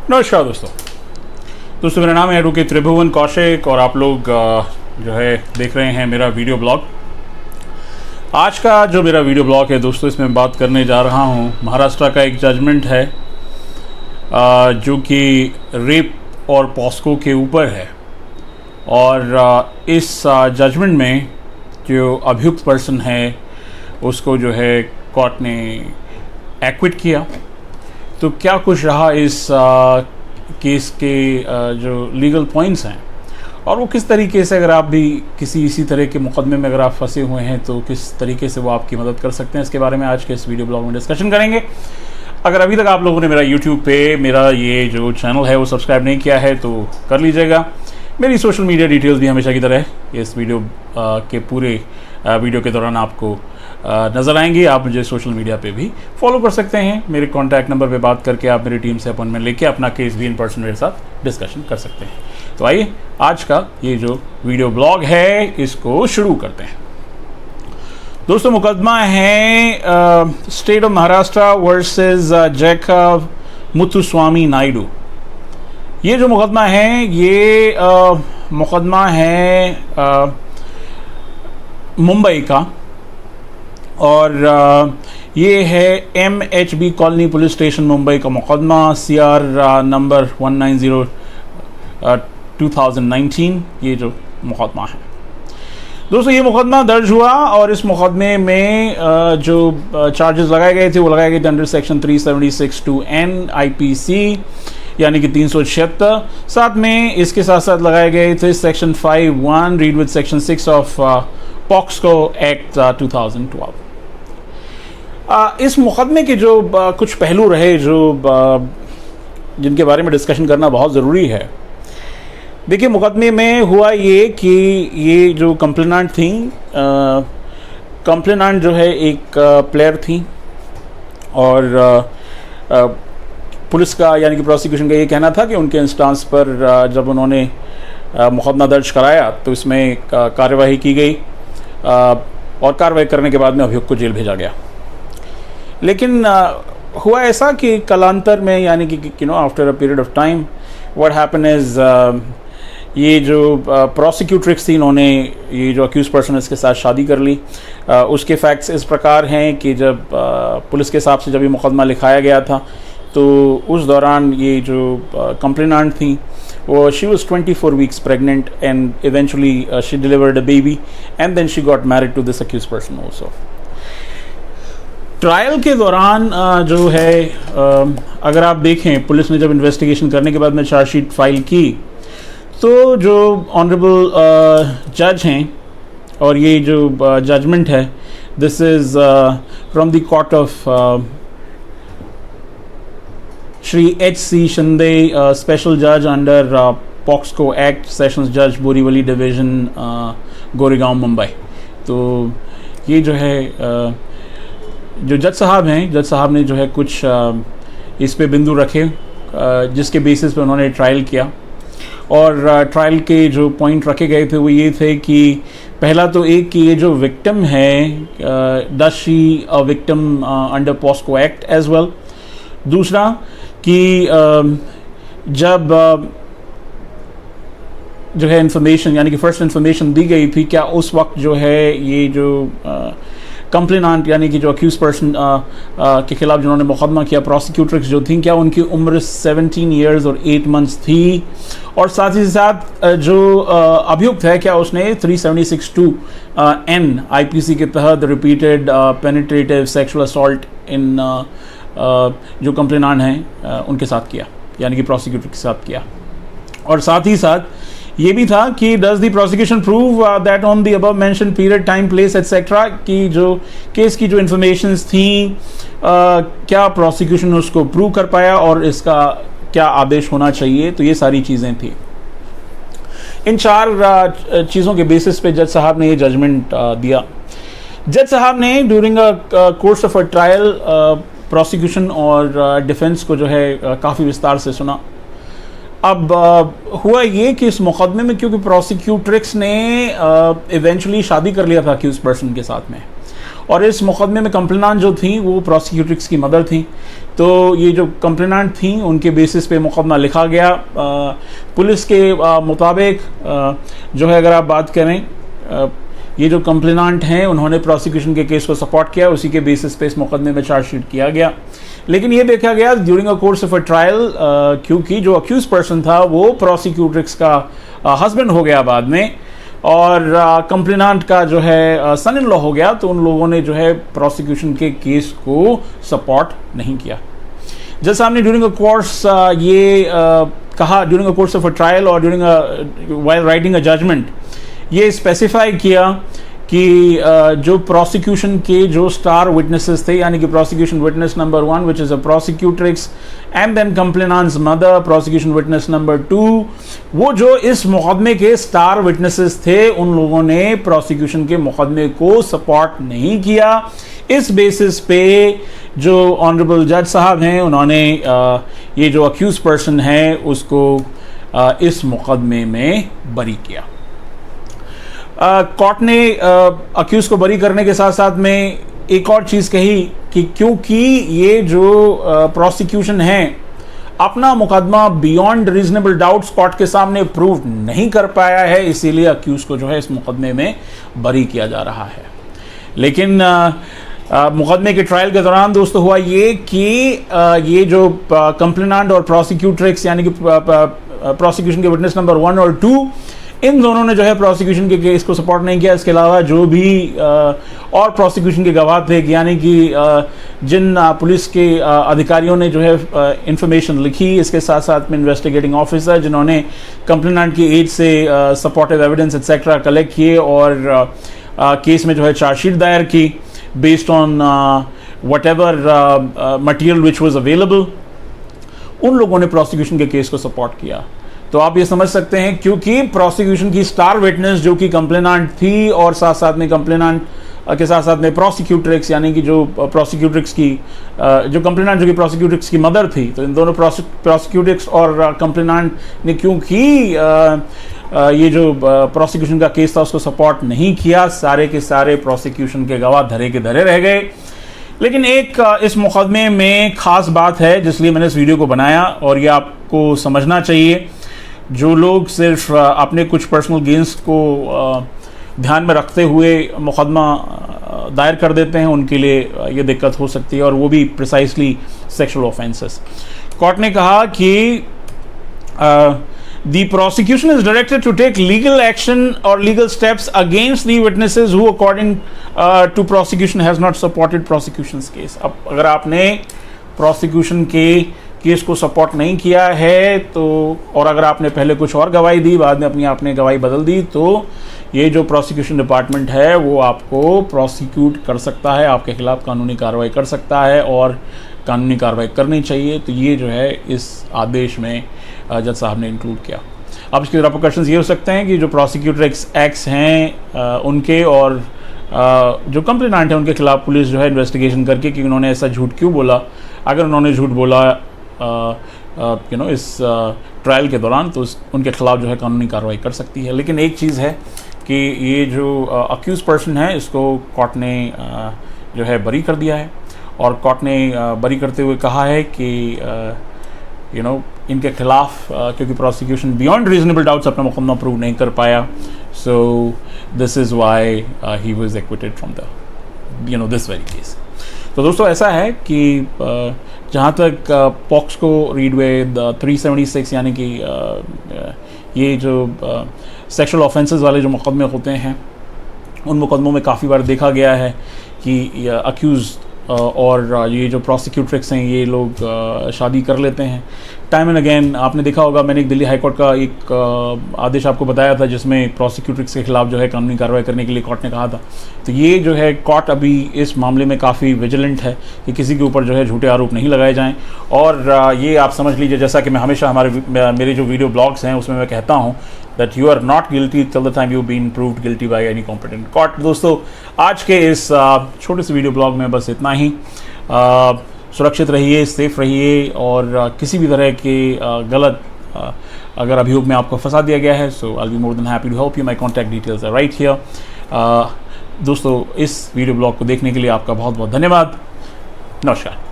नमस्कार दोस्तों मेरा नाम है एडवोकेट त्रिभुवन कौशिक और आप लोग जो है देख रहे हैं मेरा वीडियो ब्लॉग। आज का जो मेरा वीडियो ब्लॉग है दोस्तों, इसमें बात करने जा रहा हूँ महाराष्ट्र का एक जजमेंट है जो कि रेप और पॉस्को के ऊपर है। और इस जजमेंट में जो अभियुक्त पर्सन है उसको जो है कोर्ट ने एक्विट किया। तो क्या कुछ रहा इस केस के जो लीगल पॉइंट्स हैं और वो किस तरीके से, अगर आप भी किसी इसी तरह के मुकदमे में अगर आप फंसे हुए हैं तो किस तरीके से वो आपकी मदद कर सकते हैं, इसके बारे में आज के इस वीडियो ब्लॉग में डिस्कशन करेंगे। अगर अभी तक आप लोगों ने मेरा यूट्यूब पे मेरा ये जो चैनल है वो सब्सक्राइब नहीं किया है तो कर लीजिएगा। मेरी सोशल मीडिया डिटेल्स भी हमेशा की तरह इस वीडियो के पूरे वीडियो के दौरान आपको नज़र आएंगी। आप मुझे सोशल मीडिया पे भी फॉलो कर सकते हैं। मेरे कॉन्टैक्ट नंबर पे बात करके आप मेरी टीम से अपॉइंटमेंट लेके अपना केस भी इन पर्सन मेरे साथ डिस्कशन कर सकते हैं। तो आइए आज का ये जो वीडियो ब्लॉग है इसको शुरू करते हैं। दोस्तों मुकदमा है state of Maharashtra versus Jacob Muthuswamy Naidu. ये जो मुकदमा है ये मुकदमा है मुंबई का और ये है MHB colony police station Mumbai का मुकदमा CR नंबर 190 2019। ये जो मुकदमा है दोस्तों, ये मुकदमा दर्ज हुआ और इस मुकदमे में जो चार्जेस लगाए गए थे वो लगाए गए थे अंडर सेक्शन 376(2)N IPC यानी कि 376। साथ में इसके साथ साथ लगाए गए थे section 5(1) read with section 6 of पॉक्सको act 2012। इस मुकदमे के जो कुछ पहलू रहे जो जिनके बारे में डिस्कशन करना बहुत ज़रूरी है। देखिए मुकदमे में हुआ ये कि ये जो कंप्लेनेंट थी, कंप्लेनेंट जो है एक प्लेयर थी और पुलिस का यानी कि प्रोसिक्यूशन का ये कहना था कि उनके इंस्टांस पर जब उन्होंने मुकदमा दर्ज कराया तो इसमें कार्यवाही की गई और कार्रवाई करने के बाद में अभियुक्त को जेल भेजा गया। लेकिन हुआ ऐसा कि कालांतर में यानी कि after a period of time what happen is ये जो प्रोसिक्यूट्रिक्स थी इन्होंने ये जो अक्यूज पर्सन इसके साथ शादी कर ली। उसके फैक्ट्स इस प्रकार हैं कि जब पुलिस के हिसाब से जब ये मुकदमा लिखाया गया था तो उस दौरान ये जो कंप्लेनेंट थी वो she was 24 weeks pregnant and eventually she delivered a baby and then she got married to this accused person also. Trial के दौरान जो है अगर आप देखें पुलिस ने जब इन्वेस्टिगेशन करने के बाद में चार्जशीट फाइल की तो जो ऑनरेबल जज हैं और ये जो जजमेंट है this is from the court of Shri HC Shinde special जज अंडर पॉक्सको एक्ट सेशंस जज बोरीवली डिवीज़न गोरेगांव मुंबई। तो ये जो है जो जज साहब हैं, जज साहब ने जो है कुछ इस पे बिंदु रखे जिसके बेसिस पे उन्होंने ट्रायल किया और ट्रायल के जो पॉइंट रखे गए थे वो ये थे कि पहला तो एक कि ये जो विक्टिम है does she a victim under POCSO act as well. दूसरा कि जब जो है इंफॉर्मेशन यानी कि फर्स्ट इंफॉर्मेशन दी गई थी क्या उस वक्त जो है ये जो कंप्लेनेंट यानी कि जो अक्यूज पर्सन के खिलाफ जिन्होंने मुकदमा किया प्रोसिक्यूटर्स जो थी क्या उनकी उम्र 17 ईयर्स और 8 मंथ्स थी। और साथ ही साथ जो अभियुक्त है क्या उसने 376(2)N IPC के तहत रिपीटेड पेनिट्रेटिव सेक्सुअल असॉल्ट इन जो कंप्लेनेंट हैं उनके साथ किया यानी कि प्रोसिक्यूटर के साथ किया। और साथ ही साथ ये भी था कि does the prosecution prove that on the above mention period time place etcetera की जो केस की जो इन्फॉर्मेशंस थी क्या प्रोसिक्यूशन उसको प्रूव कर पाया और इसका क्या आदेश होना चाहिए। तो ये सारी चीज़ें थी। इन चार चीज़ों के बेसिस पे जज साहब ने ये जजमेंट दिया। जज साहब ने during a course of a trial prosecution और डिफेंस को जो है काफ़ी विस्तार से सुना। अब हुआ ये कि इस मुकदमे में क्योंकि प्रोसिक्यूट्रिक्स ने इवेंचुअली शादी कर लिया था अक्यूज पर्सन के साथ में और इस मुकदमे में कंप्लेनेंट जो थी वो प्रोसिक्यूट्रिक्स की मदर थी। तो ये जो कंप्लेनेंट थी उनके बेसिस पे मुकदमा लिखा गया। पुलिस के मुताबिक जो है, अगर आप बात करें, ये जो कंप्लेनेंट हैं उन्होंने प्रोसिक्यूशन के केस को सपोर्ट किया, उसी के बेसिस पे इस मुकदमे में चार्जशीट किया गया। लेकिन ये देखा गया during a course of a trial, क्योंकि जो अक्यूज पर्सन था वो प्रोसिक्यूट्रिक्स का हस्बैंड हो गया बाद में, और कंप्लेनेंट का जो है सन इन लॉ हो गया, तो उन लोगों ने जो है प्रोसिक्यूशन के केस को सपोर्ट नहीं किया। जैसा हमने ड्यूरिंग अ कोर्स ये कहा, during a course of a trial और during while writing a judgement, ये स्पेसिफाई किया कि जो प्रोसिक्यूशन के जो स्टार विटनेसेस थे, यानी कि prosecution witness number 1 which is a prosecutrix, and then complainant's mother, prosecution witness number 2, वो जो इस मुकदमे के स्टार विटनेसेस थे उन लोगों ने प्रोसिक्यूशन के मुकदमे को सपोर्ट नहीं किया। इस बेसिस पे जो ऑनरेबल जज साहब हैं उन्होंने ये जो अक्यूज पर्सन है उसको इस मुकदमे में बरी किया। कोर्ट ने अक्यूज को बरी करने के साथ साथ में एक और चीज़ कही कि क्योंकि ये जो प्रोसिक्यूशन है अपना मुकदमा बियॉन्ड रीजनेबल डाउट्स कोर्ट के सामने प्रूव नहीं कर पाया है, इसीलिए अक्यूज को जो है इस मुकदमे में बरी किया जा रहा है। लेकिन मुकदमे के ट्रायल के दौरान दोस्तों हुआ ये कि ये जो कंप्लेनेंट और प्रोसिक्यूट्रिक्स, यानी कि प्रोसिक्यूशन के विटनेस नंबर 1 और 2, इन दोनों ने जो है प्रोसिक्यूशन के केस को सपोर्ट नहीं किया। इसके अलावा जो भी और प्रोसिक्यूशन के गवाह थे, यानी कि जिन पुलिस के अधिकारियों ने जो है इंफॉर्मेशन लिखी, इसके साथ साथ में इन्वेस्टिगेटिंग ऑफिसर जिन्होंने कंप्लेनेंट की एज से सपोर्टिव एविडेंस एक्सेट्रा कलेक्ट किए और केस में जो है चार्जशीट दायर की based on whatever material which was available, उन लोगों ने प्रोसिक्यूशन के केस को सपोर्ट किया। तो आप ये समझ सकते हैं क्योंकि प्रोसिक्यूशन की स्टार विटनेस जो कि कंप्लेनेंट थी और साथ साथ में कंप्लेनेंट के साथ साथ में प्रोसिक्यूट्रिक्स, यानी कि जो प्रोसिक्यूट्रिक्स की जो कंप्लेनेंट जो कि प्रोसिक्यूट्रिक्स की मदर थी, तो इन दोनों प्रोसिक्यूट्रिक्स और कंप्लेनेंट ने क्योंकि ये जो प्रोसिक्यूशन का केस था उसको सपोर्ट नहीं किया, सारे के सारे प्रोसिक्यूशन के गवाह धरे के धरे रह गए। लेकिन एक इस मुकदमे में खास बात है जिसलिए मैंने इस वीडियो को बनाया, और ये आपको समझना चाहिए। जो लोग सिर्फ अपने कुछ पर्सनल गेन्स को ध्यान में रखते हुए मुकदमा दायर कर देते हैं, उनके लिए ये दिक्कत हो सकती है, और वो भी प्रिसाइसली सेक्सुअल ऑफेंसेस। कोर्ट ने कहा कि the prosecution is directed to take legal action or legal steps against the witnesses who according to prosecution has not supported prosecution's case। अब अगर आपने प्रोसिक्यूशन के केस को सपोर्ट नहीं किया है तो, और अगर आपने पहले कुछ और गवाही दी, बाद में अपनी आपने गवाही बदल दी, तो ये जो प्रोसिक्यूशन डिपार्टमेंट है वो आपको प्रोसिक्यूट कर सकता है, आपके खिलाफ कानूनी कार्रवाई कर सकता है, और कानूनी कार्रवाई करनी चाहिए। तो ये जो है इस आदेश में जज साहब ने इंक्लूड किया। अब इसके तरफ क्वेश्चन ये हो सकते हैं कि जो प्रोसिक्यूट्रिक्स एक्ट्स हैं उनके और जो कंप्लेनेंट है उनके खिलाफ पुलिस जो है इन्वेस्टिगेशन करके कि उन्होंने ऐसा झूठ क्यों बोला। अगर उन्होंने झूठ बोला इस ट्रायल के दौरान, तो उनके खिलाफ जो है कानूनी कार्रवाई कर सकती है। लेकिन एक चीज़ है कि ये जो अक्यूज पर्सन है इसको कोर्ट ने जो है बरी कर दिया है, और कोर्ट ने बरी करते हुए कहा है कि इनके खिलाफ क्योंकि प्रोसिक्यूशन बियॉन्ड रीजनेबल डाउट्स अपना मुकदमा प्रूव नहीं कर पाया, so this is why he was acquitted from the this very case. तो दोस्तों ऐसा है कि जहाँ तक पॉक्स को रीड विद 376, यानी कि ये जो सेक्सुअल ऑफेंसेस वाले जो मुकदमे होते हैं, उन मुकदमों में काफ़ी बार देखा गया है कि अक्यूज़ और ये जो प्रोसिक्यूट्रिक्स हैं ये लोग शादी कर लेते हैं टाइम एंड अगेन। आपने देखा होगा, मैंने एक दिल्ली हाई कोर्ट का एक आदेश आपको बताया था जिसमें प्रोसिक्यूट्रिक्स के खिलाफ जो है कानूनी कार्रवाई करने के लिए कोर्ट ने कहा था। तो ये जो है कोर्ट अभी इस मामले में काफ़ी विजिलेंट है कि किसी के ऊपर जो है झूठे आरोप नहीं लगाए जाएँ। और ये आप समझ लीजिए, जैसा कि मैं हमेशा मेरे जो वीडियो ब्लॉग्स हैं उसमें मैं कहता हूँ that you are not guilty till the time you've been proved guilty by any competent court। दोस्तों आज के इस छोटे से वीडियो ब्लॉग में बस इतना ही। सुरक्षित रहिए, सेफ रहिए, और किसी भी तरह के गलत अगर अभियोग में आपको फंसा दिया गया है, so I will be more than happy to help you. My contact details are right here. दोस्तों इस वीडियो ब्लॉग को देखने के लिए आपका बहुत बहुत धन्यवाद। नमस्कार।